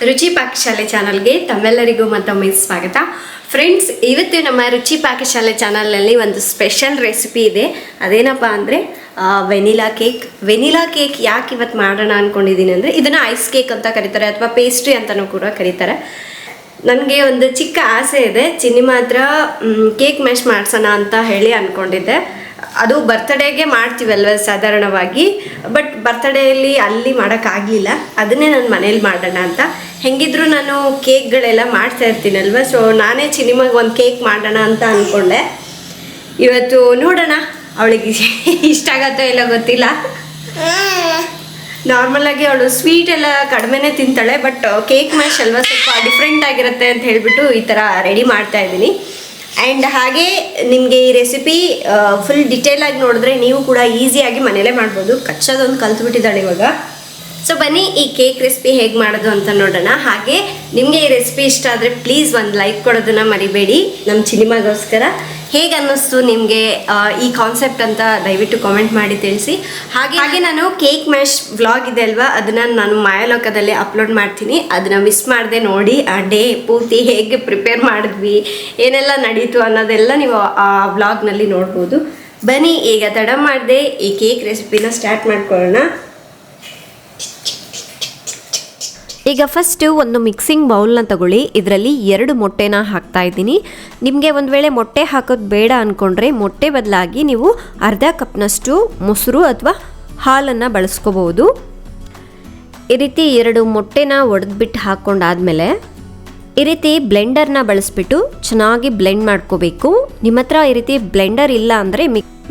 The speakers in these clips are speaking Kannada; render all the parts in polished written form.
ರುಚಿ ಪಾಕಶಾಲೆ ಚಾನಲ್ಗೆ ತಮ್ಮೆಲ್ಲರಿಗೂ ಮತ್ತೊಮ್ಮೆ ಸ್ವಾಗತ. ಫ್ರೆಂಡ್ಸ್, ಇವತ್ತು ನಮ್ಮ ರುಚಿ ಪಾಕಶಾಲೆ ಚಾನಲ್ನಲ್ಲಿ ಒಂದು ಸ್ಪೆಷಲ್ ರೆಸಿಪಿ ಇದೆ. ಅದೇನಪ್ಪ ಅಂದರೆ ವೆನಿಲಾ ಕೇಕ್ ಯಾಕೆ ಇವತ್ತು ಮಾಡೋಣ ಅಂದ್ಕೊಂಡಿದ್ದೀನಿ ಅಂದರೆ, ಇದನ್ನು ಐಸ್ ಕೇಕ್ ಅಂತ ಕರೀತಾರೆ ಅಥವಾ ಪೇಸ್ಟ್ರಿ ಅಂತಲೂ ಕೂಡ ಕರೀತಾರೆ. ನನಗೆ ಒಂದು ಚಿಕ್ಕ ಆಸೆ ಇದೆ, ಚಿನ್ನಿಮ ಹತ್ರ ಕೇಕ್ ಮ್ಯಾಶ್ ಮಾಡಿಸೋಣ ಅಂತ ಹೇಳಿ ಅಂದ್ಕೊಂಡಿದ್ದೆ. ಅದು ಬರ್ತ್ಡೇಗೆ ಮಾಡ್ತೀವಲ್ವ ಸಾಧಾರಣವಾಗಿ, ಬಟ್ ಬರ್ತ್ಡೇಯಲ್ಲಿ ಅಲ್ಲಿ ಮಾಡೋಕ್ಕಾಗಲಿಲ್ಲ. ಅದನ್ನೇ ನಾನು ಮನೇಲಿ ಮಾಡೋಣ ಅಂತ. ಹೆಂಗಿದ್ರು ನಾನು ಕೇಕ್ಗಳೆಲ್ಲ ಮಾಡ್ತಾ ಇರ್ತೀನಲ್ವ, ಸೊ ನಾನೇ ಚಿನಿಮಗೆ ಒಂದು ಕೇಕ್ ಮಾಡೋಣ ಅಂತ ಅಂದ್ಕೊಂಡೆ. ಇವತ್ತು ನೋಡೋಣ ಅವಳಿಗೆ ಇಷ್ಟ ಆಗತ್ತೋ ಇಲ್ಲ ಗೊತ್ತಿಲ್ಲ. ನಾರ್ಮಲಾಗಿ ಅವಳು ಸ್ವೀಟ್ ಎಲ್ಲ ಕಡಿಮೆನೇ ತಿಂತಾಳೆ, ಬಟ್ ಕೇಕ್ ಮ್ಯಾಶ್ ಅಲ್ವಾ ಸ್ವಲ್ಪ ಡಿಫ್ರೆಂಟ್ ಆಗಿರುತ್ತೆ ಅಂತ ಹೇಳಿಬಿಟ್ಟು ಈ ಥರ ರೆಡಿ ಮಾಡ್ತಾ ಇದ್ದೀನಿ. ಆ್ಯಂಡ್ ಹಾಗೆ ನಿಮಗೆ ಈ ರೆಸಿಪಿ ಫುಲ್ ಡಿಟೇಲಾಗಿ ನೋಡಿದ್ರೆ ನೀವು ಕೂಡ ಈಸಿಯಾಗಿ ಮನೇಲೇ ಮಾಡ್ಬೋದು. ಕಚ್ಚೋದೊಂದು ಕಲ್ತ್ಬಿಟ್ಟಿದ್ದಾಳೆ ಇವಾಗ. ಸೊ ಬನ್ನಿ ಈ ಕೇಕ್ ರೆಸಿಪಿ ಹೇಗೆ ಮಾಡೋದು ಅಂತ ನೋಡೋಣ. ಹಾಗೆ ನಿಮಗೆ ಈ ರೆಸಿಪಿ ಇಷ್ಟ ಆದರೆ ಪ್ಲೀಸ್ ಒಂದು ಲೈಕ್ ಕೊಡೋದನ್ನು ಮರಿಬೇಡಿ. ನಮ್ಮ ಚಿನಿಮಗೋಸ್ಕರ ಹೇಗೆ ಅನ್ನಿಸ್ತು ನಿಮಗೆ ಈ ಕಾನ್ಸೆಪ್ಟ್ ಅಂತ ದಯವಿಟ್ಟು ಕಾಮೆಂಟ್ ಮಾಡಿ ತಿಳಿಸಿ. ಹಾಗೆ ನಾನು ಕೇಕ್ ಮ್ಯಾಶ್ ವ್ಲಾಗ್ ಇದೆ ಅಲ್ವಾ, ಅದನ್ನು ನಾನು ಮಾಯಲೋಕದಲ್ಲಿ ಅಪ್ಲೋಡ್ ಮಾಡ್ತೀನಿ. ಅದನ್ನು ಮಿಸ್ ಮಾಡದೆ ನೋಡಿ. ಆ ಡೇ ಪೂರ್ತಿ ಹೇಗೆ ಪ್ರಿಪೇರ್ ಮಾಡಿದ್ವಿ, ಏನೆಲ್ಲ ನಡೀತು ಅನ್ನೋದೆಲ್ಲ ನೀವು ಆ ವ್ಲಾಗ್ನಲ್ಲಿ ನೋಡ್ಬೋದು. ಬನ್ನಿ ಈಗ ತಡ ಮಾಡದೆ ಈ ಕೇಕ್ ರೆಸಿಪಿನ ಸ್ಟಾರ್ಟ್ ಮಾಡ್ಕೊಳ್ಳೋಣ. ಈಗ ಫಸ್ಟು ಒಂದು ಮಿಕ್ಸಿಂಗ್ ಬೌಲ್ನ ತಗೊಳ್ಳಿ. ಇದರಲ್ಲಿ 2 ಮೊಟ್ಟೆನ ಹಾಕ್ತಾ ಇದ್ದೀನಿ. ನಿಮಗೆ ಒಂದು ವೇಳೆ ಮೊಟ್ಟೆ ಹಾಕೋದು ಬೇಡ ಅಂದ್ಕೊಂಡ್ರೆ ಮೊಟ್ಟೆ ಬದಲಾಗಿ ನೀವು ಅರ್ಧ ಕಪ್ನಷ್ಟು ಮೊಸರು ಅಥವಾ ಹಾಲನ್ನು ಬಳಸ್ಕೋಬೋದು. ಈ ರೀತಿ 2 ಮೊಟ್ಟೆನ ಒಡೆದ್ಬಿಟ್ಟು ಹಾಕ್ಕೊಂಡಾದ್ಮೇಲೆ ಈ ರೀತಿ ಬ್ಲೆಂಡರ್ನ ಬಳಸ್ಬಿಟ್ಟು ಚೆನ್ನಾಗಿ ಬ್ಲೆಂಡ್ ಮಾಡ್ಕೋಬೇಕು. ನಿಮ್ಮ ಹತ್ರ ಈ ರೀತಿ ಬ್ಲೆಂಡರ್ ಇಲ್ಲ ಅಂದರೆ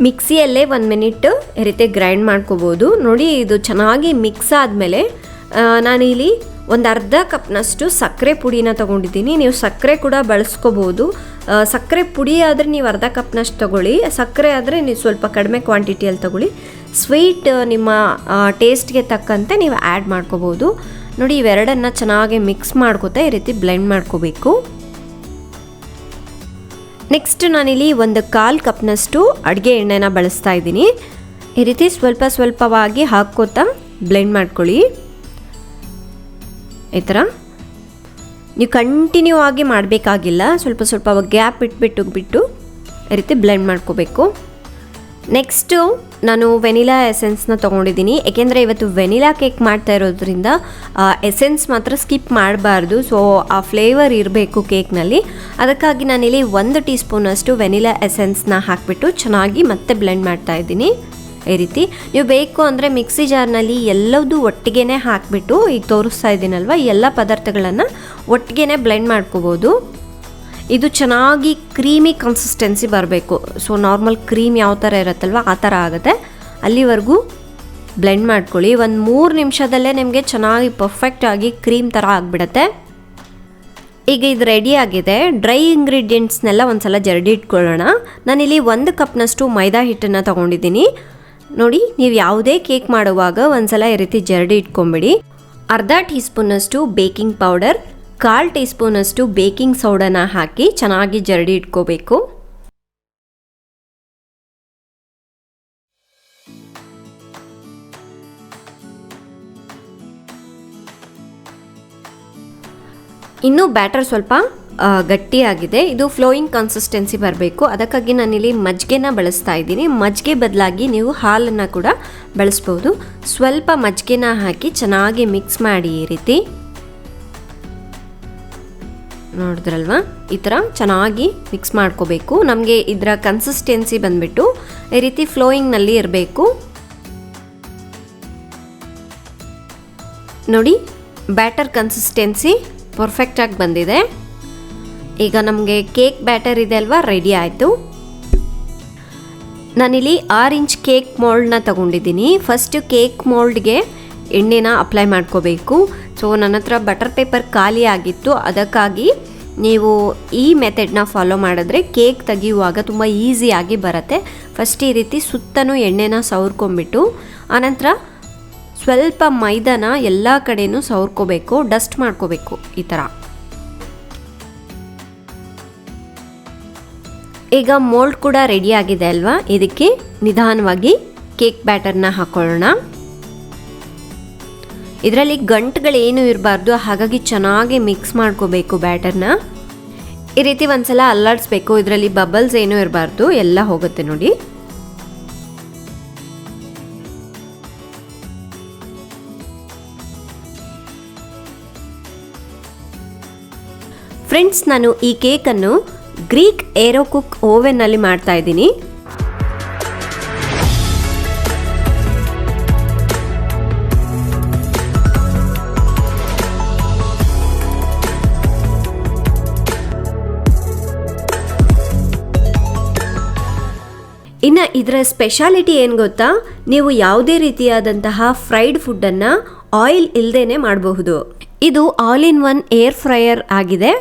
ಮಿಕ್ಸಿಯಲ್ಲೇ 1 ಮಿನಿಟ್ ಈ ರೀತಿ ಗ್ರೈಂಡ್ ಮಾಡ್ಕೋಬೋದು. ನೋಡಿ, ಇದು ಚೆನ್ನಾಗಿ ಮಿಕ್ಸ್ ಆದಮೇಲೆ ನಾನಿಲ್ಲಿ ಒಂದು ಅರ್ಧ ಕಪ್ನಷ್ಟು ಸಕ್ಕರೆ ಪುಡಿನ ತೊಗೊಂಡಿದ್ದೀನಿ. ನೀವು ಸಕ್ಕರೆ ಕೂಡ ಬಳಸ್ಕೋಬೋದು. ಸಕ್ಕರೆ ಪುಡಿ ಆದರೆ ನೀವು ಅರ್ಧ ಕಪ್ನಷ್ಟು ತೊಗೊಳ್ಳಿ, ಸಕ್ಕರೆ ಆದರೆ ನೀವು ಸ್ವಲ್ಪ ಕಡಿಮೆ ಕ್ವಾಂಟಿಟಿಯಲ್ಲಿ ತೊಗೊಳ್ಳಿ. ಸ್ವೀಟ್ ನಿಮ್ಮ ಟೇಸ್ಟ್ಗೆ ತಕ್ಕಂತೆ ನೀವು ಆ್ಯಡ್ ಮಾಡ್ಕೋಬೋದು. ನೋಡಿ, ಇವೆರಡನ್ನು ಚೆನ್ನಾಗಿ ಮಿಕ್ಸ್ ಮಾಡ್ಕೋತಾ ಈ ರೀತಿ ಬ್ಲೆಂಡ್ ಮಾಡ್ಕೋಬೇಕು. ನೆಕ್ಸ್ಟ್ ನಾನಿಲ್ಲಿ ಒಂದು 1/4 ಕಪ್ನಷ್ಟು ಅಡುಗೆ ಎಣ್ಣೆನ ಬಳಸ್ತಾ ಇದ್ದೀನಿ. ಈ ರೀತಿ ಸ್ವಲ್ಪವಾಗಿ ಹಾಕ್ಕೋತಾ ಬ್ಲೆಂಡ್ ಮಾಡ್ಕೊಳ್ಳಿ. ಈ ಥರ ನೀವು ಕಂಟಿನ್ಯೂ ಆಗಿ ಮಾಡಬೇಕಾಗಿಲ್ಲ, ಸ್ವಲ್ಪ ಗ್ಯಾಪ್ ಬಿಟ್ಟು ಈ ರೀತಿ ಬ್ಲೆಂಡ್ ಮಾಡ್ಕೋಬೇಕು. ನೆಕ್ಸ್ಟು ನಾನು ವೆನಿಲಾ ಎಸೆನ್ಸ್ನ ತೊಗೊಂಡಿದ್ದೀನಿ. ಏಕೆಂದರೆ ಇವತ್ತು ವೆನಿಲಾ ಕೇಕ್ ಮಾಡ್ತಾ ಇರೋದ್ರಿಂದ ಎಸೆನ್ಸ್ ಮಾತ್ರ ಸ್ಕಿಪ್ ಮಾಡಬಾರ್ದು. ಸೊ ಆ ಫ್ಲೇವರ್ ಇರಬೇಕು ಕೇಕ್ನಲ್ಲಿ. ಅದಕ್ಕಾಗಿ ನಾನಿಲ್ಲಿ 1 ಟೀ ಸ್ಪೂನಷ್ಟು ವೆನಿಲಾ ಎಸೆನ್ಸ್ನ ಹಾಕಿಬಿಟ್ಟು ಚೆನ್ನಾಗಿ ಮತ್ತೆ ಬ್ಲೆಂಡ್ ಮಾಡ್ತಾ ಇದ್ದೀನಿ. ಈ ರೀತಿ ನೀವು ಬೇಕು ಅಂದರೆ ಮಿಕ್ಸಿ ಜಾರ್ನಲ್ಲಿ ಎಲ್ಲದೂ ಒಟ್ಟಿಗೆ ಹಾಕಿಬಿಟ್ಟು ಈಗ ತೋರಿಸ್ತಾ ಇದ್ದೀನಲ್ವ, ಎಲ್ಲ ಪದಾರ್ಥಗಳನ್ನು ಒಟ್ಟಿಗೆ ಬ್ಲೆಂಡ್ ಮಾಡ್ಕೋಬೋದು. ಇದು ಚೆನ್ನಾಗಿ ಕ್ರೀಮಿ ಕನ್ಸಿಸ್ಟೆನ್ಸಿ ಬರಬೇಕು. ಸೊ ನಾರ್ಮಲ್ ಕ್ರೀಮ್ ಯಾವ ಥರ ಇರುತ್ತಲ್ವ ಆ ಥರ ಆಗುತ್ತೆ. ಅಲ್ಲಿವರೆಗೂ ಬ್ಲೆಂಡ್ ಮಾಡ್ಕೊಳ್ಳಿ. ಒಂದು 3 ನಿಮಿಷದಲ್ಲೇ ನಿಮಗೆ ಚೆನ್ನಾಗಿ ಪರ್ಫೆಕ್ಟಾಗಿ ಕ್ರೀಮ್ ಥರ ಆಗಿಬಿಡತ್ತೆ. ಈಗ ಇದು ರೆಡಿ ಆಗಿದೆ. ಡ್ರೈ ಇಂಗ್ರೀಡಿಯೆಂಟ್ಸ್ನೆಲ್ಲ ಒಂದು ಸಲ ಜರಡಿ ಇಟ್ಕೊಳ್ಳೋಣ. ನಾನಿಲ್ಲಿ 1 ಕಪ್ನಷ್ಟು ಮೈದಾ ಹಿಟ್ಟನ್ನು ತೊಗೊಂಡಿದ್ದೀನಿ. ನೋಡಿ, ನೀವು ಯಾವುದೇ ಕೇಕ್ ಮಾಡುವಾಗ ಒಂದ್ಸಲ ಈ ರೀತಿ ಜರಡಿ ಇಟ್ಕೊಂಬಿಡಿ. ಅರ್ಧ ಟೀ ಸ್ಪೂನಷ್ಟು ಬೇಕಿಂಗ್ ಪೌಡರ್, 1/4 ಟೀ ಸ್ಪೂನಷ್ಟು ಬೇಕಿಂಗ್ ಸೋಡಾನ ಹಾಕಿ ಚೆನ್ನಾಗಿ ಜರಡಿ ಇಟ್ಕೋಬೇಕು. ಇನ್ನೂ ಬ್ಯಾಟರ್ ಸ್ವಲ್ಪ ಗಟ್ಟಿಯಾಗಿದೆ. ಇದು ಫ್ಲೋಯಿಂಗ್ ಕನ್ಸಿಸ್ಟೆನ್ಸಿ ಬರಬೇಕು. ಅದಕ್ಕಾಗಿ ನಾನಿಲ್ಲಿ ಮಜ್ಜಿಗೆನ ಬಳಸ್ತಾ ಇದ್ದೀನಿ. ಮಜ್ಜಿಗೆ ಬದಲಾಗಿ ನೀವು ಹಾಲನ್ನು ಕೂಡ ಬಳಸ್ಬೋದು. ಸ್ವಲ್ಪ ಮಜ್ಜಿಗೆನ ಹಾಕಿ ಚೆನ್ನಾಗಿ ಮಿಕ್ಸ್ ಮಾಡಿ. ಈ ರೀತಿ ನೋಡಿದ್ರಲ್ವಾ, ಈ ಥರ ಚೆನ್ನಾಗಿ ಮಿಕ್ಸ್ ಮಾಡ್ಕೋಬೇಕು. ನಮಗೆ ಇದರ ಕನ್ಸಿಸ್ಟೆನ್ಸಿ ಬಂದ್ಬಿಟ್ಟು ಈ ರೀತಿ ಫ್ಲೋಯಿಂಗ್ನಲ್ಲಿ ಇರಬೇಕು. ನೋಡಿ, ಬ್ಯಾಟರ್ ಕನ್ಸಿಸ್ಟೆನ್ಸಿ ಪರ್ಫೆಕ್ಟಾಗಿ ಬಂದಿದೆ. ಈಗ ನಮಗೆ ಕೇಕ್ ಬ್ಯಾಟರ್ ಇದೆ ಅಲ್ವಾ, ರೆಡಿ ಆಯಿತು. ನಾನಿಲ್ಲಿ 6 ಇಂಚ್ ಕೇಕ್ ಮೋಲ್ಡ್ನ ತೊಗೊಂಡಿದ್ದೀನಿ. ಫಸ್ಟು ಕೇಕ್ ಮೋಲ್ಡ್ಗೆ ಎಣ್ಣೆನ ಅಪ್ಲೈ ಮಾಡ್ಕೋಬೇಕು. ಸೊ ನನ್ನ ಹತ್ರ ಬಟರ್ ಪೇಪರ್ ಖಾಲಿ ಆಗಿತ್ತು, ಅದಕ್ಕಾಗಿ ನೀವು ಈ ಮೆಥಡ್ನ ಫಾಲೋ ಮಾಡಿದ್ರೆ ಕೇಕ್ ತೆಗೆಯುವಾಗ ತುಂಬ ಈಸಿಯಾಗಿ ಬರುತ್ತೆ. ಫಸ್ಟ್ ಈ ರೀತಿ ಸುತ್ತಲೂ ಎಣ್ಣೆನ ಸವರ್ಕೊಂಬಿಟ್ಟು ಆನಂತರ ಸ್ವಲ್ಪ ಮೈದಾನ ಎಲ್ಲ ಕಡೆಯೂ ಸವರ್ಕೋಬೇಕು, ಡಸ್ಟ್ ಮಾಡ್ಕೋಬೇಕು ಈ ಥರ. ಈಗ ಮೋಲ್ಡ್ ಕೂಡ ರೆಡಿ ಆಗಿದೆ ಅಲ್ವಾ, ಇದಕ್ಕೆ ನಿಧಾನವಾಗಿ ಕೇಕ್ ಬ್ಯಾಟರ್ನ ಹಾಕೊಳ್ಳೋಣ. ಇದರಲ್ಲಿ ಗಂಟುಗಳೇನು ಇರಬಾರ್ದು, ಹಾಗಾಗಿ ಚೆನ್ನಾಗಿ ಮಿಕ್ಸ್ ಮಾಡ್ಕೋಬೇಕು ಬ್ಯಾಟರ್ನ. ಈ ರೀತಿ ಒಂದ್ಸಲ ಅಲ್ಲಾಡಿಸ್ಬೇಕು. ಇದರಲ್ಲಿ ಬಬಲ್ಸ್ ಏನೂ ಇರಬಾರ್ದು, ಎಲ್ಲ ಹೋಗುತ್ತೆ ನೋಡಿ. ಫ್ರೆಂಡ್ಸ್, ನಾನು ಈ ಕೇಕನ್ನು ಗ್ರೀಕ್ ಏರೋಕುಕ್ ಓವೆನ್ನಲ್ಲಿ ಮಾಡ್ತಾ ಇದ್ದೀನಿ. ಇನ್ನು ಇದರ ಸ್ಪೆಷಾಲಿಟಿ ಏನು ಗೊತ್ತಾ, ನೀವು ಯಾವುದೇ ರೀತಿಯಾದಂತಹ ಫ್ರೈಡ್ ಫುಡ್ಡನ್ನು ಆಯಿಲ್ ಇಲ್ಲದೇನೆ ಮಾಡಬಹುದು. ಇದು all in one air fryer ಆಗಿದೆ.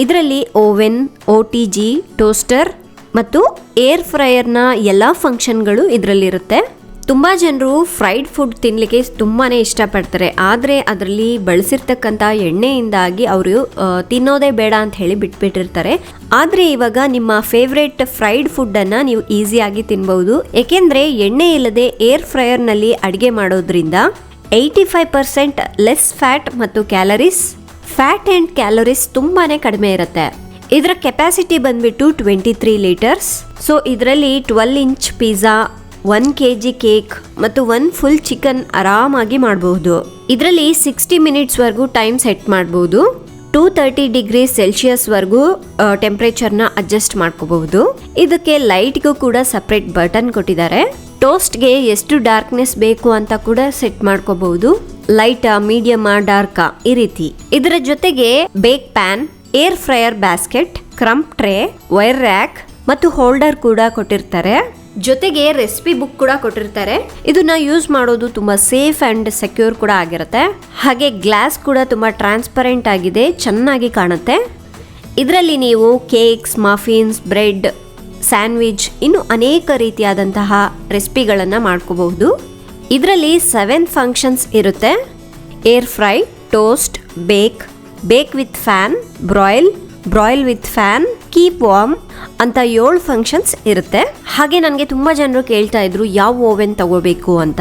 ಇದರಲ್ಲಿ ಓವೆನ್, OTG, ಟೋಸ್ಟರ್ ಮತ್ತು ಏರ್ ಫ್ರೈಯರ್ನ ಎಲ್ಲ ಫಂಕ್ಷನ್ಗಳು ಇದರಲ್ಲಿರುತ್ತೆ. ತುಂಬ ಜನರು ಫ್ರೈಡ್ ಫುಡ್ ತಿನ್ನಲಿಕ್ಕೆ ತುಂಬಾ ಇಷ್ಟಪಡ್ತಾರೆ, ಆದರೆ ಅದರಲ್ಲಿ ಬಳಸಿರ್ತಕ್ಕಂಥ ಎಣ್ಣೆಯಿಂದಾಗಿ ಅವರು ತಿನ್ನೋದೇ ಬೇಡ ಅಂತ ಹೇಳಿ ಬಿಟ್ಬಿಟ್ಟಿರ್ತಾರೆ. ಆದರೆ ಇವಾಗ ನಿಮ್ಮ ಫೇವ್ರೆಟ್ ಫ್ರೈಡ್ ಫುಡ್ಡನ್ನು ನೀವು ಈಸಿಯಾಗಿ ತಿನ್ಬಹುದು. ಏಕೆಂದರೆ ಎಣ್ಣೆ ಇಲ್ಲದೆ ಏರ್ ಫ್ರೈಯರ್ನಲ್ಲಿ ಅಡುಗೆ ಮಾಡೋದ್ರಿಂದ 85% ಲೆಸ್ ಫ್ಯಾಟ್ ಮತ್ತು ಫ್ಯಾಟ್ ಆ್ಯಂಡ್ ಕ್ಯಾಲೋರೀಸ್ ತುಂಬಾ ಕಡಿಮೆ ಇರುತ್ತೆ. ಇದರ ಕೆಪಾಸಿಟಿ ಬಂದ್ಬಿಟ್ಟು 23 ಲೀಟರ್ಸ್. ಸೊ ಇದರಲ್ಲಿ 12 ಇಂಚ್ ಪಿಜ್ಜಾ, 1 kg ಕೇಕ್ ಮತ್ತು 1 ಫುಲ್ ಚಿಕನ್ ಆರಾಮಾಗಿ ಮಾಡಬಹುದು. ಇದರಲ್ಲಿ 60 ಮಿನಿಟ್ಸ್ವರೆಗೂ ಟೈಮ್ ಸೆಟ್ ಮಾಡಬಹುದು. 230 ಡಿಗ್ರಿ ಸೆಲ್ಸಿಯಸ್ವರೆಗೂ ಟೆಂಪ್ರೇಚರ್ನ ಅಡ್ಜಸ್ಟ್ ಮಾಡ್ಕೋಬಹುದು. ಇದಕ್ಕೆ ಲೈಟ್ಗೂ ಕೂಡ ಸಪ್ರೇಟ್ ಬಟನ್ ಕೊಟ್ಟಿದ್ದಾರೆ. ಟೋಸ್ಟ್ಗೆ ಎಷ್ಟು ಡಾರ್ಕ್ನೆಸ್ ಬೇಕು ಅಂತ ಕೂಡ ಸೆಟ್ ಮಾಡ್ಕೋಬಹುದು. ಲೈಟಾ, ಮೀಡಿಯಮಾ, ಡಾರ್ಕಾ ಈ ರೀತಿ. ಇದರ ಜೊತೆಗೆ bake pan, air fryer basket, crumb tray, wire rack ಮತ್ತು ಹೋಲ್ಡರ್ ಕೂಡ ಕೊಟ್ಟಿರ್ತಾರೆ. ಜೊತೆಗೆ ರೆಸಿಪಿ ಬುಕ್ ಕೂಡ ಕೊಟ್ಟಿರ್ತಾರೆ. ಇದನ್ನ ಯೂಸ್ ಮಾಡೋದು ತುಂಬಾ ಸೇಫ್ ಅಂಡ್ ಸೆಕ್ಯೂರ್ ಕೂಡ ಆಗಿರುತ್ತೆ. ಹಾಗೆ ಗ್ಲಾಸ್ ಕೂಡ ತುಂಬಾ ಟ್ರಾನ್ಸ್ಪರೆಂಟ್ ಆಗಿದೆ, ಚೆನ್ನಾಗಿ ಕಾಣುತ್ತೆ. ಇದರಲ್ಲಿ ನೀವು ಕೇಕ್ಸ್, ಮಫಿನ್ಸ್, ಬ್ರೆಡ್, ಸ್ಯಾಂಡ್ವಿಚ್ ಇನ್ನು ಅನೇಕ ರೀತಿಯಾದಂತಹ ರೆಸಿಪಿಗಳನ್ನು ಮಾಡ್ಕೋಬಹುದು. ಇದರಲ್ಲಿ 7 ಫಂಕ್ಷನ್ಸ್ ಇರುತ್ತೆ. Air fry, toast, bake with fan, broil with fan, keep warm ಅಂತ 7 ಫಂಕ್ಷನ್ಸ್ ಇರುತ್ತೆ. ಹಾಗೆ ನನಗೆ ತುಂಬ ಜನರು ಕೇಳ್ತಾ ಇದ್ರು ಯಾವ ಓವೆನ್ ತಗೋಬೇಕು ಅಂತ.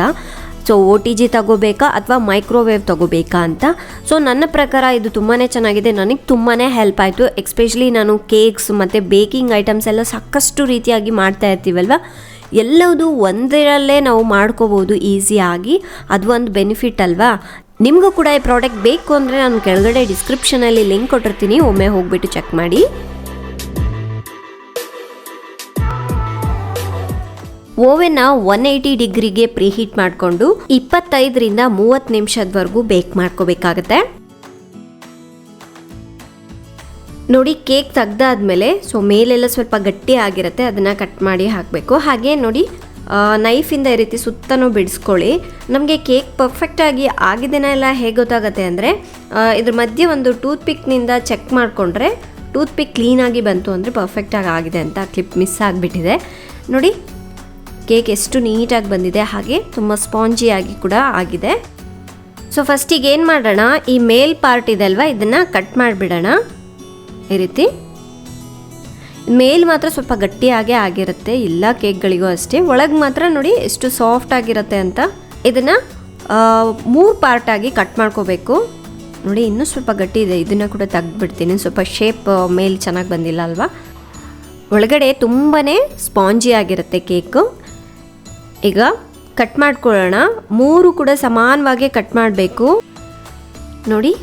ಸೊ OTG ತಗೋಬೇಕಾ ಅಥವಾ ಮೈಕ್ರೋವೇವ್ ತಗೋಬೇಕಾ ಅಂತ. ಸೊ ನನ್ನ ಪ್ರಕಾರ ಇದು ತುಂಬಾ ಚೆನ್ನಾಗಿದೆ, ನನಗೆ ತುಂಬಾ ಹೆಲ್ಪ್ ಆಯಿತು. ಎಸ್ಪೆಷಲಿ ನಾನು ಕೇಕ್ಸ್ ಮತ್ತು ಬೇಕಿಂಗ್ ಐಟಮ್ಸ್ ಎಲ್ಲ ಸಾಕಷ್ಟು ರೀತಿಯಾಗಿ ಮಾಡ್ತಾ ಇರ್ತೀವಲ್ವ, ಎಲ್ಲವುದು ಒಂದರಲ್ಲೇ ನಾವು ಮಾಡ್ಕೋಬೋದು ಈಸಿಯಾಗಿ. ಅದು ಒಂದು ಬೆನಿಫಿಟ್ ಅಲ್ವಾ. ನಿಮಗೂ ಕೂಡ ಈ ಪ್ರಾಡಕ್ಟ್ ಬೇಕು ಅಂದರೆ ನಾನು ಕೆಳಗಡೆ ಡಿಸ್ಕ್ರಿಪ್ಷನಲ್ಲಿ ಲಿಂಕ್ ಕೊಟ್ಟಿರ್ತೀನಿ, ಒಮ್ಮೆ ಹೋಗ್ಬಿಟ್ಟು ಚೆಕ್ ಮಾಡಿ. ಓವೆನ್ನ 180 ಡಿಗ್ರಿಗೆ ಪ್ರೀಹೀಟ್ ಮಾಡಿಕೊಂಡು 25ರಿಂದ 30 ನಿಮಿಷದವರೆಗೂ ಬೇಕ್ ಮಾಡ್ಕೋಬೇಕಾಗತ್ತೆ. ನೋಡಿ, ಕೇಕ್ ತೆಗ್ದಾದ್ಮೇಲೆ ಸೊ ಮೇಲೆಲ್ಲ ಸ್ವಲ್ಪ ಗಟ್ಟಿ ಆಗಿರುತ್ತೆ, ಅದನ್ನು ಕಟ್ ಮಾಡಿ ಹಾಕಬೇಕು. ಹಾಗೆ ನೋಡಿ, ನೈಫಿಂದ ಈ ರೀತಿ ಸುತ್ತನೂ ಬಿಡಿಸ್ಕೊಳ್ಳಿ. ನಮಗೆ ಕೇಕ್ ಪರ್ಫೆಕ್ಟಾಗಿ ಆಗಿದೆನಾ ಎಲ್ಲ ಹೇಗೆ ಗೊತ್ತಾಗುತ್ತೆ ಅಂದರೆ, ಇದ್ರ ಮಧ್ಯೆ ಒಂದು ಟೂತ್ ಪಿಕ್ನಿಂದ ಚೆಕ್ ಮಾಡಿಕೊಂಡ್ರೆ ಟೂತ್ ಪಿಕ್ ಕ್ಲೀನಾಗಿ ಬಂತು ಅಂದರೆ ಪರ್ಫೆಕ್ಟಾಗಿ ಆಗಿದೆ ಅಂತ. ಕ್ಲಿಪ್ ಮಿಸ್ ಆಗಿಬಿಟ್ಟಿದೆ ನೋಡಿ. ಕೇಕ್ ಎಷ್ಟು ನೀಟಾಗಿ ಬಂದಿದೆ, ಹಾಗೆ ತುಂಬ ಸ್ಪಾಂಜಿಯಾಗಿ ಕೂಡ ಆಗಿದೆ. ಸೊ ಫಸ್ಟಿಗೆ ಏನು ಮಾಡೋಣ, ಈ ಮೇಲ್ ಪಾರ್ಟ್ ಇದೆ ಅಲ್ವಾ, ಇದನ್ನು ಕಟ್ ಮಾಡಿಬಿಡೋಣ. ಈ ರೀತಿ ಮೇಲ್ ಮಾತ್ರ ಸ್ವಲ್ಪ ಗಟ್ಟಿಯಾಗೇ ಆಗಿರುತ್ತೆ, ಎಲ್ಲ ಕೇಕ್ಗಳಿಗೂ ಅಷ್ಟೇ. ಒಳಗೆ ಮಾತ್ರ ನೋಡಿ ಎಷ್ಟು ಸಾಫ್ಟ್ ಆಗಿರುತ್ತೆ ಅಂತ. ಇದನ್ನು 3 ಪಾರ್ಟಾಗಿ ಕಟ್ ಮಾಡ್ಕೋಬೇಕು. ನೋಡಿ, ಇನ್ನೂ ಸ್ವಲ್ಪ ಗಟ್ಟಿ ಇದೆ, ಇದನ್ನು ಕೂಡ ತೆಗೆದ್ಬಿಡ್ತೀನಿ. ಸ್ವಲ್ಪ ಶೇಪ್ ಮೇಲ್ ಚೆನ್ನಾಗಿ ಬಂದಿಲ್ಲ ಅಲ್ವಾ. ಒಳಗಡೆ ತುಂಬಾ ಸ್ಪಾಂಜಿ ಆಗಿರುತ್ತೆ ಕೇಕು. ಈಗ ಕಟ್ ಮಾಡ್ಕೊಳ್ಳೋಣ. 3 ಕೂಡ ಸಮಾನವಾಗಿ ಕಟ್ ಮಾಡಬೇಕು. ನೋಡಿ,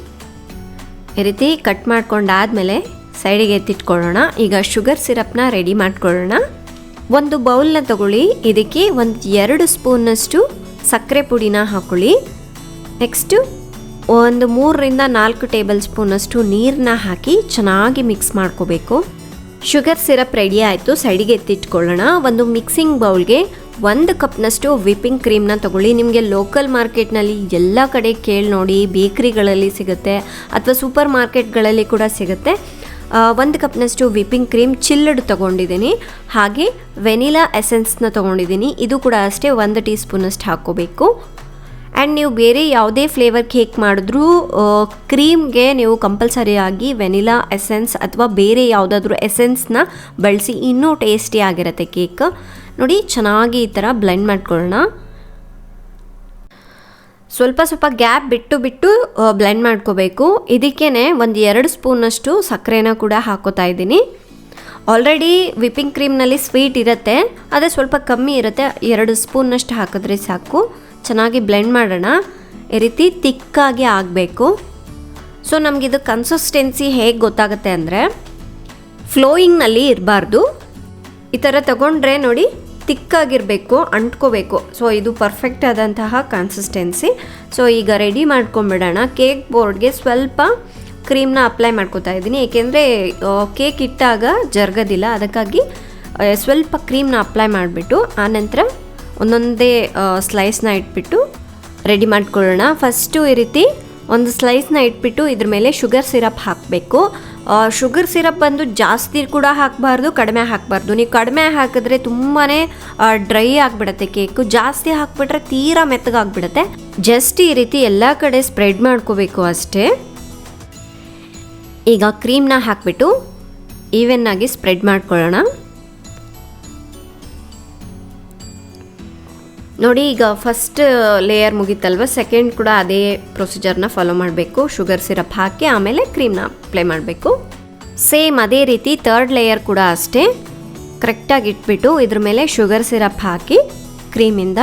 ಈ ರೀತಿ ಕಟ್ ಮಾಡ್ಕೊಂಡಾದ್ಮೇಲೆ ಸೈಡಿಗೆ ಎತ್ತಿಟ್ಕೊಳ್ಳೋಣ. ಈಗ ಶುಗರ್ ಸಿರಪ್ನ ರೆಡಿ ಮಾಡ್ಕೊಳ್ಳೋಣ. ಒಂದು ಬೌಲ್ನ ತಗೊಳ್ಳಿ. ಇದಕ್ಕೆ 2 ಸ್ಪೂನ್ನಷ್ಟು ಸಕ್ಕರೆ ಪುಡಿನ ಹಾಕೊಳ್ಳಿ. ನೆಕ್ಸ್ಟು ಒಂದು 3ರಿಂದ 4 ಟೇಬಲ್ ಸ್ಪೂನಷ್ಟು ನೀರನ್ನ ಹಾಕಿ ಚೆನ್ನಾಗಿ ಮಿಕ್ಸ್ ಮಾಡ್ಕೋಬೇಕು. ಶುಗರ್ ಸಿರಪ್ ರೆಡಿ ಆಯಿತು, ಸೈಡಿಗೆ ಎತ್ತಿಟ್ಕೊಳ್ಳೋಣ. ಒಂದು ಮಿಕ್ಸಿಂಗ್ ಬೌಲ್ಗೆ 1 ಕಪ್ನಷ್ಟು ವಿಪ್ಪಿಂಗ್ ಕ್ರೀಮ್ನ ತಗೊಳ್ಳಿ. ನಿಮಗೆ ಲೋಕಲ್ ಮಾರ್ಕೆಟ್ನಲ್ಲಿ ಎಲ್ಲ ಕಡೆ ಕೇಳಿ ನೋಡಿ, ಬೇಕ್ರಿಗಳಲ್ಲಿ ಸಿಗುತ್ತೆ ಅಥವಾ ಸೂಪರ್ ಮಾರ್ಕೆಟ್ಗಳಲ್ಲಿ ಕೂಡ ಸಿಗುತ್ತೆ. 1 ಕಪ್ನಷ್ಟು ವಿಪ್ಪಿಂಗ್ ಕ್ರೀಮ್ ಚಿಲ್ಲಡ್ ತೊಗೊಂಡಿದ್ದೀನಿ. ಹಾಗೆ ವೆನಿಲಾ ಎಸೆನ್ಸ್ನ ತೊಗೊಂಡಿದ್ದೀನಿ, ಇದು ಕೂಡ ಅಷ್ಟೇ 1 ಟೀ ಸ್ಪೂನಷ್ಟು ಹಾಕ್ಕೋಬೇಕು. ಆ್ಯಂಡ್ ನೀವು ಬೇರೆ ಯಾವುದೇ ಫ್ಲೇವರ್ ಕೇಕ್ ಮಾಡಿದ್ರೂ ಕ್ರೀಮ್ಗೆ ನೀವು ಕಂಪಲ್ಸರಿಯಾಗಿ ವೆನಿಲಾ ಎಸೆನ್ಸ್ ಅಥವಾ ಬೇರೆ ಯಾವುದಾದ್ರೂ ಎಸೆನ್ಸ್ನ ಬಳಸಿ, ಇನ್ನೂ ಟೇಸ್ಟಿ ಆಗಿರುತ್ತೆ ಕೇಕ್. ನೋಡಿ, ಚೆನ್ನಾಗಿ ಈ ಥರ ಬ್ಲೆಂಡ್ ಮಾಡ್ಕೊಳ್ಳೋಣ. ಸ್ವಲ್ಪ ಸ್ವಲ್ಪ ಗ್ಯಾಪ್ ಬಿಟ್ಟು ಬಿಟ್ಟು ಬ್ಲೆಂಡ್ ಮಾಡ್ಕೋಬೇಕು. ಇದಕ್ಕೇ ಒಂದು 2 ಸ್ಪೂನಷ್ಟು ಸಕ್ಕರೆನ ಕೂಡ ಹಾಕೋತಾ ಇದ್ದೀನಿ. ಆಲ್ರೆಡಿ ವಿಪ್ಪಿಂಗ್ ಕ್ರೀಮ್ನಲ್ಲಿ ಸ್ವೀಟ್ ಇರುತ್ತೆ, ಅದೇ ಸ್ವಲ್ಪ ಕಮ್ಮಿ ಇರುತ್ತೆ. 2 ಸ್ಪೂನಷ್ಟು ಹಾಕಿದ್ರೆ ಸಾಕು. ಚೆನ್ನಾಗಿ ಬ್ಲೆಂಡ್ ಮಾಡೋಣ. ಈ ರೀತಿ ತಿಕ್ಕಾಗಿ ಆಗಬೇಕು. ಸೊ ನಮಗಿದು ಕನ್ಸಿಸ್ಟೆನ್ಸಿ ಹೇಗೆ ಗೊತ್ತಾಗುತ್ತೆ ಅಂದರೆ ಫ್ಲೋಯಿಂಗ್ನಲ್ಲಿ ಇರಬಾರ್ದು. ಈ ಥರ ತಗೊಂಡ್ರೆ ನೋಡಿ ತಿಕ್ಕಾಗಿರಬೇಕು, ಅಂಟ್ಕೋಬೇಕು. ಸೊ ಇದು ಪರ್ಫೆಕ್ಟ್ ಆದಂತಹ ಕನ್ಸಿಸ್ಟೆನ್ಸಿ. ಸೊ ಈಗ ರೆಡಿ ಮಾಡ್ಕೊಂಬಿಡೋಣ. ಕೇಕ್ ಬೋರ್ಡ್ಗೆ ಸ್ವಲ್ಪ ಕ್ರೀಮ್ನ ಅಪ್ಲೈ ಮಾಡ್ಕೋತಾ ಇದ್ದೀನಿ, ಏಕೆಂದರೆ ಕೇಕ್ ಇಟ್ಟಾಗ ಜರುಗೋದಿಲ್ಲ. ಅದಕ್ಕಾಗಿ ಸ್ವಲ್ಪ ಕ್ರೀಮ್ನ ಅಪ್ಲೈ ಮಾಡಿಬಿಟ್ಟು ಆನಂತರ ಒಂದೊಂದೇ ಸ್ಲೈಸ್ನ ಇಟ್ಬಿಟ್ಟು ರೆಡಿ ಮಾಡ್ಕೊಳ್ಳೋಣ. ಫಸ್ಟು ಈ ರೀತಿ ಒಂದು ಸ್ಲೈಸ್ನ ಇಟ್ಬಿಟ್ಟು ಇದ್ರ ಮೇಲೆ ಶುಗರ್ ಸಿರಪ್ ಹಾಕಬೇಕು. ಶುಗರ್ ಸಿರಪ್ ಬಂದು ಜಾಸ್ತಿ ಕೂಡ ಹಾಕಬಾರ್ದು, ಕಡಿಮೆ ಹಾಕಬಾರ್ದು. ನೀವು ಕಡಿಮೆ ಹಾಕಿದ್ರೆ ತುಂಬಾ ಡ್ರೈ ಆಗಿಬಿಡುತ್ತೆ ಕೇಕು. ಜಾಸ್ತಿ ಹಾಕಿಬಿಟ್ರೆ ತೀರಾ ಮೆತ್ತಗಾಗ್ಬಿಡುತ್ತೆ. ಜಸ್ಟ್ ಈ ರೀತಿ ಎಲ್ಲ ಕಡೆ ಸ್ಪ್ರೆಡ್ ಮಾಡ್ಕೋಬೇಕು ಅಷ್ಟೇ. ಈಗ ಕ್ರೀಮ್ನ ಹಾಕಿಬಿಟ್ಟು ಈವೆನ್ನಾಗಿ ಸ್ಪ್ರೆಡ್ ಮಾಡ್ಕೊಳ್ಳೋಣ. ನೋಡಿ ಈಗ ಫಸ್ಟ್ ಲೇಯರ್ ಮುಗೀತಲ್ವ, ಸೆಕೆಂಡ್ ಕೂಡ ಅದೇ ಪ್ರೊಸೀಜರ್ನ ಫಾಲೋ ಮಾಡಬೇಕು. ಶುಗರ್ ಸಿರಪ್ ಹಾಕಿ ಆಮೇಲೆ ಕ್ರೀಮ್ನ ಅಪ್ಲೈ ಮಾಡಬೇಕು. ಸೇಮ್ ಅದೇ ರೀತಿ ಥರ್ಡ್ ಲೇಯರ್ ಕೂಡ ಅಷ್ಟೇ ಕರೆಕ್ಟಾಗಿ ಇಟ್ಬಿಟ್ಟು ಇದ್ರ ಮೇಲೆ ಶುಗರ್ ಸಿರಪ್ ಹಾಕಿ ಕ್ರೀಮಿಂದ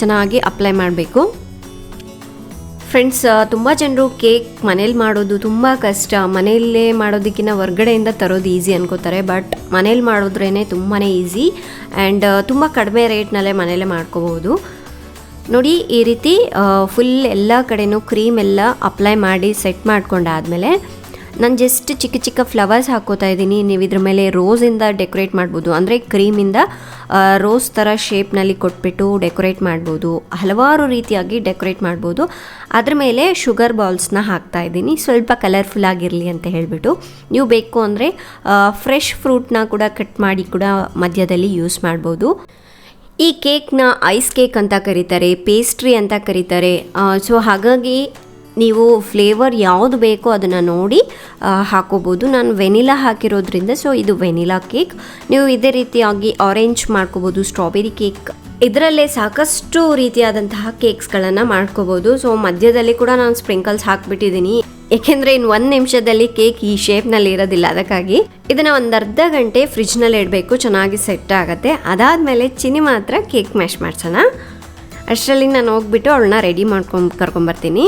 ಚೆನ್ನಾಗಿ ಅಪ್ಲೈ ಮಾಡಬೇಕು. ಫ್ರೆಂಡ್ಸ್, ತುಂಬ ಜನರು ಕೇಕ್ ಮನೇಲಿ ಮಾಡೋದು ತುಂಬ ಕಷ್ಟ, ಮನೆಯಲ್ಲೇ ಮಾಡೋದಕ್ಕಿಂತ ಹೊರ್ಗಡೆಯಿಂದ ತರೋದು ಈಸಿ ಅನ್ಕೋತಾರೆ. ಬಟ್ ಮನೇಲಿ ಮಾಡಿದ್ರೇ ತುಂಬಾ ಈಸಿ ಆ್ಯಂಡ್ ತುಂಬ ಕಡಿಮೆ ರೇಟ್ನಲ್ಲೇ ಮನೇಲೇ ಮಾಡ್ಕೋಬೋದು. ನೋಡಿ ಈ ರೀತಿ ಫುಲ್ ಎಲ್ಲ ಕಡೆನೂ ಕ್ರೀಮ್ ಎಲ್ಲ ಅಪ್ಲೈ ಮಾಡಿ ಸೆಟ್ ಮಾಡ್ಕೊಂಡಾದಮೇಲೆ ನಾನು ಜಸ್ಟ್ ಚಿಕ್ಕ ಚಿಕ್ಕ ಫ್ಲವರ್ಸ್ ಹಾಕೋತಾ ಇದ್ದೀನಿ. ನೀವು ಇದ್ರ ಮೇಲೆ ರೋಸಿಂದ ಡೆಕೋರೇಟ್ ಮಾಡ್ಬೋದು, ಅಂದರೆ ಕ್ರೀಮಿಂದ ರೋಸ್ ಥರ ಶೇಪ್ನಲ್ಲಿ ಕೊಟ್ಬಿಟ್ಟು ಡೆಕೋರೇಟ್ ಮಾಡ್ಬೋದು. ಹಲವಾರು ರೀತಿಯಾಗಿ ಡೆಕೋರೇಟ್ ಮಾಡ್ಬೋದು. ಅದ್ರ ಮೇಲೆ ಶುಗರ್ ಬಾಲ್ಸ್ನ ಹಾಕ್ತಾ ಇದ್ದೀನಿ, ಸ್ವಲ್ಪ ಕಲರ್ಫುಲ್ ಆಗಿರಲಿ ಅಂತ ಹೇಳಿಬಿಟ್ಟು. ನೀವು ಬೇಕು ಅಂದರೆ ಫ್ರೆಶ್ ಫ್ರೂಟ್ನ ಕೂಡ ಕಟ್ ಮಾಡಿ ಕೂಡ ಮಧ್ಯದಲ್ಲಿ ಯೂಸ್ ಮಾಡ್ಬೋದು. ಈ ಕೇಕ್ನ ಐಸ್ ಕೇಕ್ ಅಂತ ಕರೀತಾರೆ, ಪೇಸ್ಟ್ರಿ ಅಂತ ಕರೀತಾರೆ. ಸೊ ಹಾಗಾಗಿ ನೀವು ಫ್ಲೇವರ್ ಯಾವುದು ಬೇಕೋ ಅದನ್ನು ನೋಡಿ ಹಾಕೋಬೋದು. ನಾನು ವೆನಿಲಾ ಹಾಕಿರೋದ್ರಿಂದ ಸೊ ಇದು ವೆನಿಲಾ ಕೇಕ್. ನೀವು ಇದೇ ರೀತಿಯಾಗಿ ಆರೆಂಜ್ ಮಾಡ್ಕೋಬೋದು, ಸ್ಟ್ರಾಬೆರಿ ಕೇಕ್, ಇದರಲ್ಲೇ ಸಾಕಷ್ಟು ರೀತಿಯಾದಂತಹ ಕೇಕ್ಸ್ಗಳನ್ನು ಮಾಡ್ಕೋಬೋದು. ಸೊ ಮಧ್ಯದಲ್ಲಿ ಕೂಡ ನಾನು ಸ್ಪ್ರಿಂಕಲ್ಸ್ ಹಾಕ್ಬಿಟ್ಟಿದ್ದೀನಿ, ಏಕೆಂದರೆ ಇನ್ನು 1 ನಿಮಿಷದಲ್ಲಿ ಕೇಕ್ ಈ ಶೇಪ್ನಲ್ಲಿ ಇರೋದಿಲ್ಲ. ಅದಕ್ಕಾಗಿ ಇದನ್ನು ಒಂದು ಅರ್ಧ ಗಂಟೆ ಫ್ರಿಜ್ನಲ್ಲಿ ಇಡಬೇಕು, ಚೆನ್ನಾಗಿ ಸೆಟ್ ಆಗುತ್ತೆ. ಅದಾದಮೇಲೆ ಚಿನಿ ಮಾತ್ರ ಕೇಕ್ ಮ್ಯಾಶ್ ಮಾಡ್ಸೋಣ. ಅಷ್ಟರಲ್ಲಿ ನಾನು ಹೋಗ್ಬಿಟ್ಟು ಅವಳನ್ನ ರೆಡಿ ಕರ್ಕೊಂಬರ್ತೀನಿ.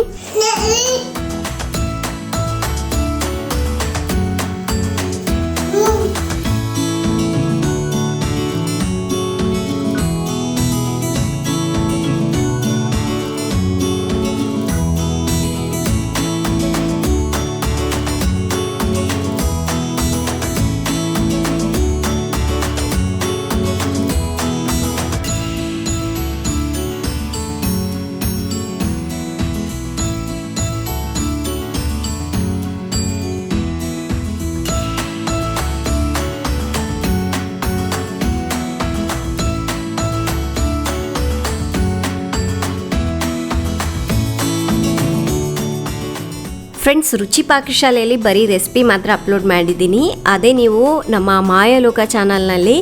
ಫ್ರೆಂಡ್ಸ್, ರುಚಿ ಪಾಕಶಾಲೆಯಲ್ಲಿ ಬರೀ ರೆಸಿಪಿ ಮಾತ್ರ ಅಪ್ಲೋಡ್ ಮಾಡಿದ್ದೀನಿ. ಅದೇ ನೀವು ನಮ್ಮ ಮಾಯಲೋಕ ಚಾನಲ್ನಲ್ಲಿ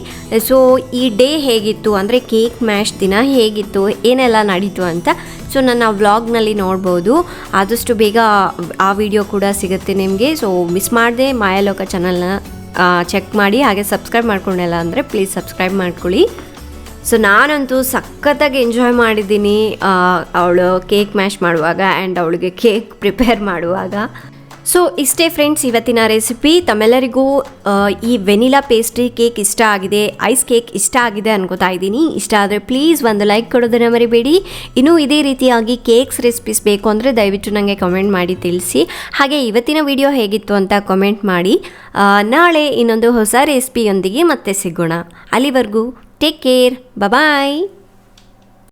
ಸೊ ಈ ಡೇ ಹೇಗಿತ್ತು, ಅಂದರೆ ಕೇಕ್ ಮ್ಯಾಶ್ ದಿನ ಹೇಗಿತ್ತು, ಏನೆಲ್ಲ ನಡೀತು ಅಂತ ಸೊ ನನ್ನ ವ್ಲಾಗ್ನಲ್ಲಿ ನೋಡ್ಬೋದು. ಆದಷ್ಟು ಬೇಗ ಆ ವಿಡಿಯೋ ಕೂಡ ಸಿಗುತ್ತೆ ನಿಮಗೆ. ಸೊ ಮಿಸ್ ಮಾಡದೆ ಮಾಯಲೋಕ ಚಾನಲ್ನ ಚೆಕ್ ಮಾಡಿ. ಹಾಗೆ ಸಬ್ಸ್ಕ್ರೈಬ್ ಮಾಡ್ಕೊಂಡಿಲ್ಲ ಅಂದರೆ ಪ್ಲೀಸ್ ಸಬ್ಸ್ಕ್ರೈಬ್ ಮಾಡ್ಕೊಳ್ಳಿ. ಸೊ ನಾನಂತೂ ಸಖತ್ತಾಗಿ ಎಂಜಾಯ್ ಮಾಡಿದ್ದೀನಿ ಅವಳು ಕೇಕ್ ಮ್ಯಾಶ್ ಮಾಡುವಾಗ ಆ್ಯಂಡ್ ಅವಳಿಗೆ ಕೇಕ್ ಪ್ರಿಪೇರ್ ಮಾಡುವಾಗ. ಸೊ ಇಷ್ಟೇ ಫ್ರೆಂಡ್ಸ್ ಇವತ್ತಿನ ರೆಸಿಪಿ. ತಮ್ಮೆಲ್ಲರಿಗೂ ಈ ವೆನಿಲಾ ಪೇಸ್ಟ್ರಿ ಕೇಕ್ ಇಷ್ಟ ಆಗಿದೆ, ಐಸ್ ಕೇಕ್ ಇಷ್ಟ ಆಗಿದೆ ಅನ್ಕೋತಾ ಇದ್ದೀನಿ. ಇಷ್ಟ ಆದರೆ ಪ್ಲೀಸ್ ಒಂದು ಲೈಕ್ ಕೊಡೋದನ್ನು ಮರಿಬೇಡಿ. ಇನ್ನೂ ಇದೇ ರೀತಿಯಾಗಿ ಕೇಕ್ಸ್ ರೆಸಿಪೀಸ್ ಬೇಕು ಅಂದರೆ ದಯವಿಟ್ಟು ನನಗೆ ಕಮೆಂಟ್ ಮಾಡಿ ತಿಳಿಸಿ. ಹಾಗೆ ಇವತ್ತಿನ ವಿಡಿಯೋ ಹೇಗಿತ್ತು ಅಂತ ಕಮೆಂಟ್ ಮಾಡಿ. ನಾಳೆ ಇನ್ನೊಂದು ಹೊಸ ರೆಸಿಪಿಯೊಂದಿಗೆ ಮತ್ತೆ ಸಿಗೋಣ. ಅಲ್ಲಿವರೆಗೂ ಟೇಕ್ ಕೇರ್, ಬಾಯ್.